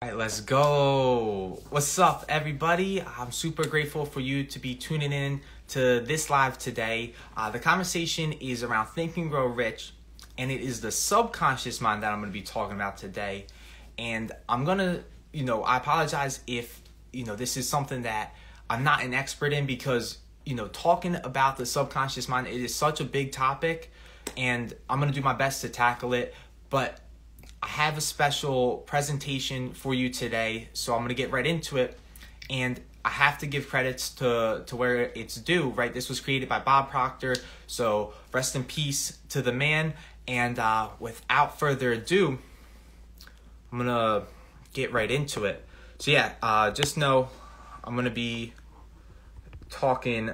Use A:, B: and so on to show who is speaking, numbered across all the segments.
A: All right, let's go. What's up, everybody? I'm super grateful for you to be tuning in to this live today. The conversation is around Think and Grow Rich, and it is the subconscious mind that I'm going to be talking about today. And I'm going to, I apologize if, this is something that I'm not an expert in because, talking about the subconscious mind, it is such a big topic, and I'm going to do my best to tackle it. But I have a special presentation for you today, so I'm going to get right into it. And I have to give credits to where it's due, right? This was created by Bob Proctor, so rest in peace to the man. And without further ado, I'm going to get right into it. So yeah, just know I'm going to be talking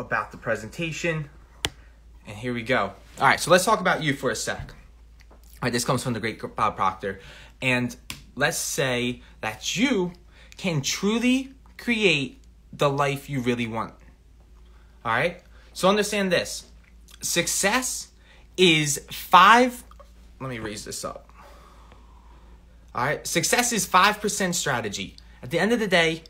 A: about the presentation. And here we go. All right, so let's talk about you for a sec. All right, this comes from the great Bob Proctor. And let's say that you can truly create the life you really want. All right? So understand this. Success is let me raise this up. All right? Success is 5% strategy. At the end of the day,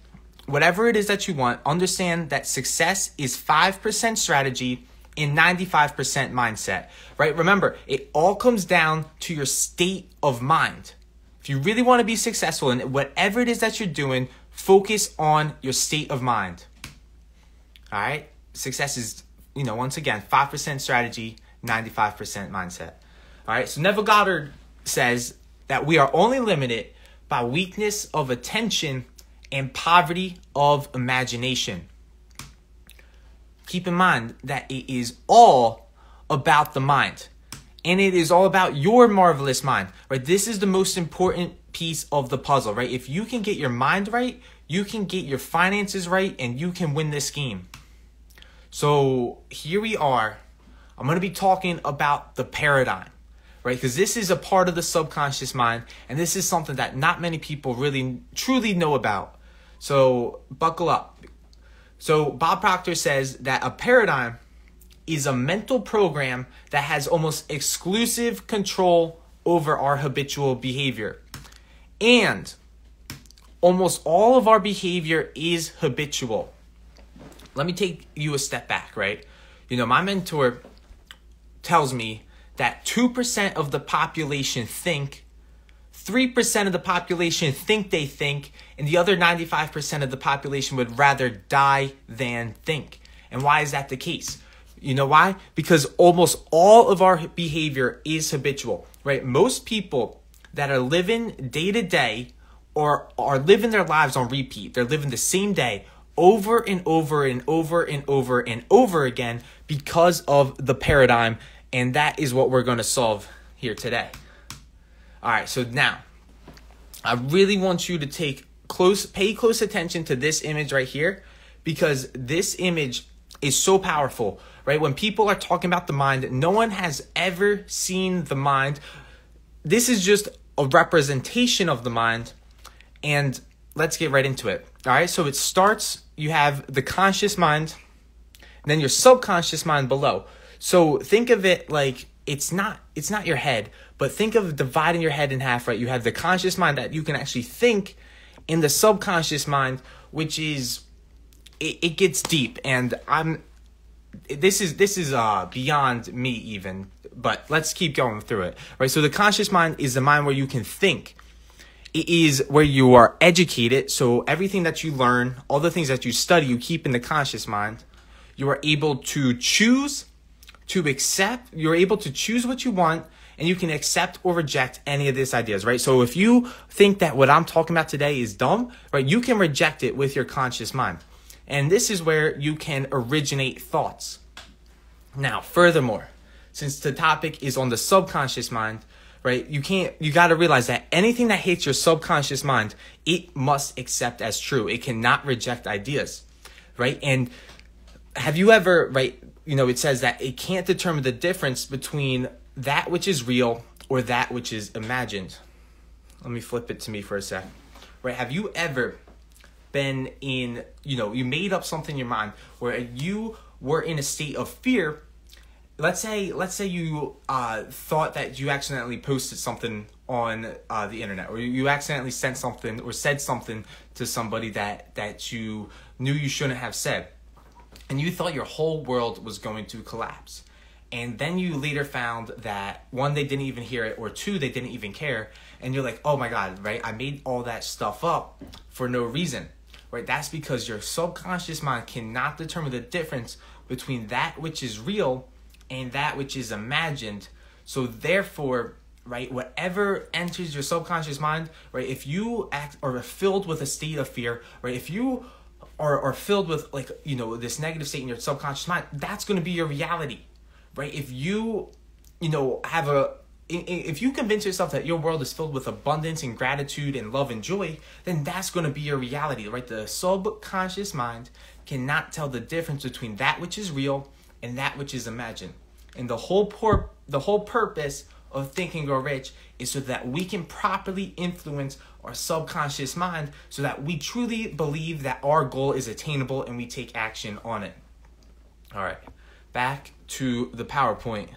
A: whatever it is that you want, understand that success is 5% strategy in 95% mindset, right? Remember, it all comes down to your state of mind. If you really want to be successful in whatever it is that you're doing, focus on your state of mind. All right? Success is, once again, 5% strategy, 95% mindset. All right? So Neville Goddard says that we are only limited by weakness of attention and poverty of imagination. Keep in mind that it is all about the mind. And it is all about your marvelous mind, right? This is the most important piece of the puzzle, right? If you can get your mind right, you can get your finances right, and you can win this game. So here we are. I'm going to be talking about the paradigm, right? Because this is a part of the subconscious mind, and this is something that not many people really truly know about. So buckle up. So Bob Proctor says that a paradigm is a mental program that has almost exclusive control over our habitual behavior. And almost all of our behavior is habitual. Let me take you a step back, right? My mentor tells me that 2% of the population think, 3% of the population think they think, and the other 95% of the population would rather die than think. And why is that the case? You know why? Because almost all of our behavior is habitual, right? Most people that are living day to day or are living their lives on repeat, they're living the same day over and over and over and over and over again because of the paradigm. And that is what we're going to solve here today. All right, so now I really want you to pay close attention to this image right here, because this image is so powerful, right? When people are talking about the mind, no one has ever seen the mind. This is just a representation of the mind, and let's get right into it. All right, so it starts, you have the conscious mind, and then your subconscious mind below. So think of it like it's not your head, but think of dividing your head in half, right? You have the conscious mind that you can actually think, in the subconscious mind, which is, it gets deep, and this is beyond me even, but let's keep going through it, right? So the conscious mind is the mind where you can think. It is where you are educated, so everything that you learn, all the things that you study, you keep in the conscious mind. You are able to choose, to accept, you're able to choose what you want, and you can accept or reject any of these ideas, right? So if you think that what I'm talking about today is dumb, right, you can reject it with your conscious mind. And this is where you can originate thoughts. Now, furthermore, since the topic is on the subconscious mind, right, you got to realize that anything that hits your subconscious mind, it must accept as true. It cannot reject ideas, right? And have you ever, right, it says that it can't determine the difference between that which is real or that which is imagined. Let me flip it to me for a sec. Right? Have you ever been in, you made up something in your mind where you were in a state of fear Let's say you thought that you accidentally posted something on the internet, or you accidentally sent something or said something to somebody that you knew you shouldn't have said, and you thought your whole world was going to collapse. And then you later found that, one, they didn't even hear it, or two, they didn't even care. And you're like, oh my God, right? I made all that stuff up for no reason, right? That's because your subconscious mind cannot determine the difference between that which is real and that which is imagined. So therefore, right, whatever enters your subconscious mind, right, if you are filled with a state of fear, right, if you are filled with, like, this negative state in your subconscious mind, that's going to be your reality, right? If you, if you convince yourself that your world is filled with abundance and gratitude and love and joy, then that's going to be your reality, right? The subconscious mind cannot tell the difference between that which is real and that which is imagined. And the whole purpose of Think and Grow Rich is so that we can properly influence our subconscious mind, so that we truly believe that our goal is attainable and we take action on it. All right, back to the PowerPoint.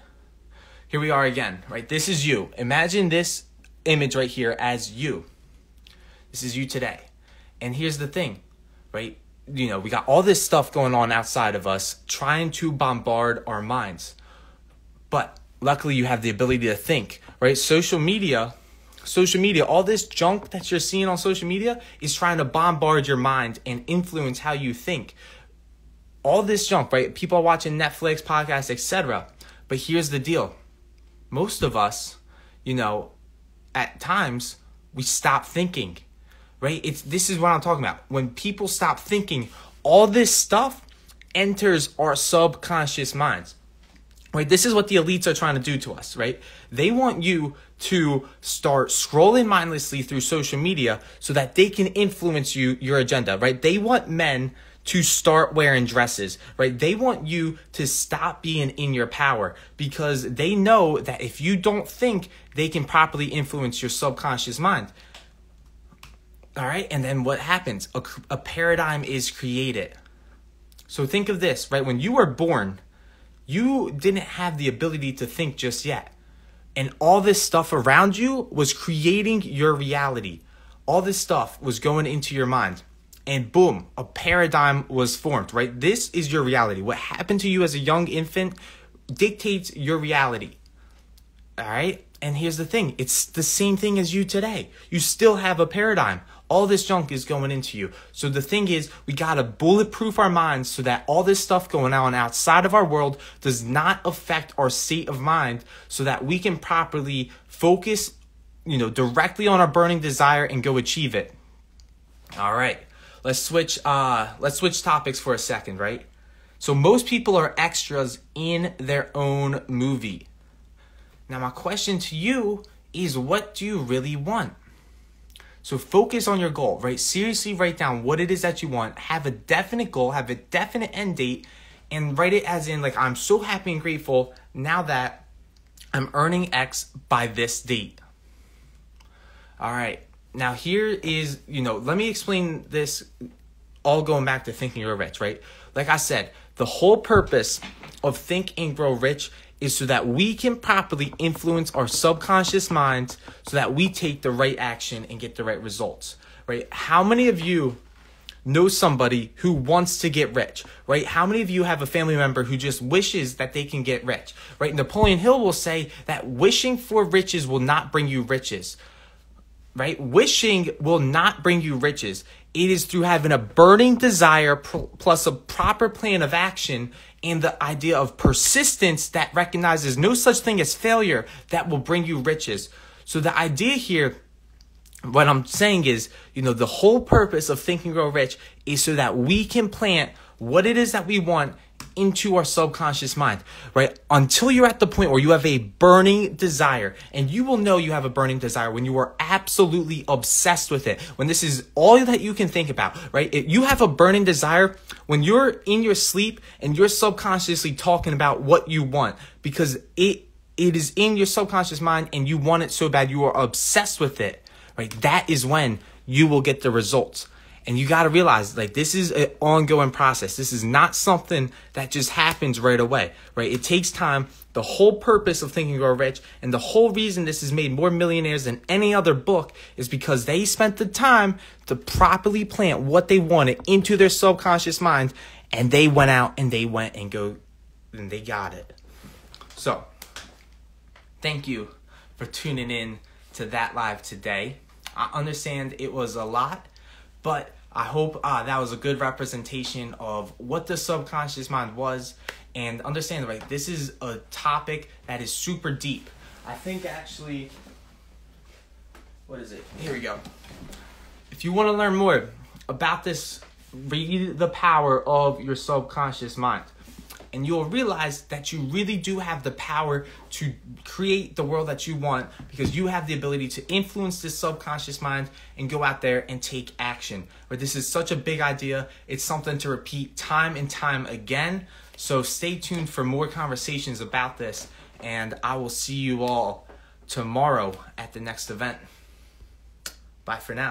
A: Here we are again, right? This is you. Imagine this image right here as you. This is you today. And here's the thing, right? We got all this stuff going on outside of us trying to bombard our minds. But luckily you have the ability to think, right? Social media, all this junk that you're seeing on social media is trying to bombard your mind and influence how you think. All this junk, right? People are watching Netflix, podcasts, etc. But here's the deal. Most of us, at times we stop thinking, right? This is what I'm talking about. When people stop thinking, all this stuff enters our subconscious minds. Right, this is what the elites are trying to do to us, right? They want you to start scrolling mindlessly through social media so that they can influence your agenda, right? They want men to start wearing dresses, right? They want you to stop being in your power, because they know that if you don't think, they can properly influence your subconscious mind. All right, and then what happens? A paradigm is created. So think of this, right? When you were born, you didn't have the ability to think just yet. And all this stuff around you was creating your reality. All this stuff was going into your mind. And boom, a paradigm was formed, right? This is your reality. What happened to you as a young infant dictates your reality. All right? And here's the thing. It's the same thing as you today. You still have a paradigm. All this junk is going into you. So the thing is, we got to bulletproof our minds so that all this stuff going on outside of our world does not affect our state of mind, so that we can properly focus, directly on our burning desire and go achieve it. All right. Let's switch topics for a second, right? So most people are extras in their own movie. Now my question to you is, what do you really want? So focus on your goal, right? Seriously write down what it is that you want. Have a definite goal, have a definite end date, and write it as in, like, I'm so happy and grateful now that I'm earning X by this date. All right. Now here is, let me explain this, all going back to Think and Grow Rich, right? Like I said, the whole purpose of Think and Grow Rich is so that we can properly influence our subconscious minds, so that we take the right action and get the right results, right? How many of you know somebody who wants to get rich, right? How many of you have a family member who just wishes that they can get rich, right? Napoleon Hill will say that wishing for riches will not bring you riches, right? Wishing will not bring you riches. It is through having a burning desire plus a proper plan of action and the idea of persistence that recognizes no such thing as failure that will bring you riches. So the idea here, what I'm saying is, the whole purpose of Think and Grow Rich is so that we can plant what it is that we want into our subconscious mind, right? Until you're at the point where you have a burning desire, and you will know you have a burning desire when you are absolutely obsessed with it, when this is all that you can think about, right? If you have a burning desire when you're in your sleep and you're subconsciously talking about what you want, because it is in your subconscious mind and you want it so bad, you are obsessed with it, right? That is when you will get the results. And you got to realize, like, this is an ongoing process. This is not something that just happens right away, right? It takes time. The whole purpose of Think and Grow Rich, and the whole reason this has made more millionaires than any other book, is because they spent the time to properly plant what they wanted into their subconscious mind, and they went out and they got it. So, thank you for tuning in to that live today. I understand it was a lot, but I hope that was a good representation of what the subconscious mind was. And understand, right, this is a topic that is super deep. I think actually, what is it? Here we go. If you want to learn more about this, read The Power of Your Subconscious Mind. And you'll realize that you really do have the power to create the world that you want, because you have the ability to influence this subconscious mind and go out there and take action. But this is such a big idea. It's something to repeat time and time again. So stay tuned for more conversations about this, and I will see you all tomorrow at the next event. Bye for now.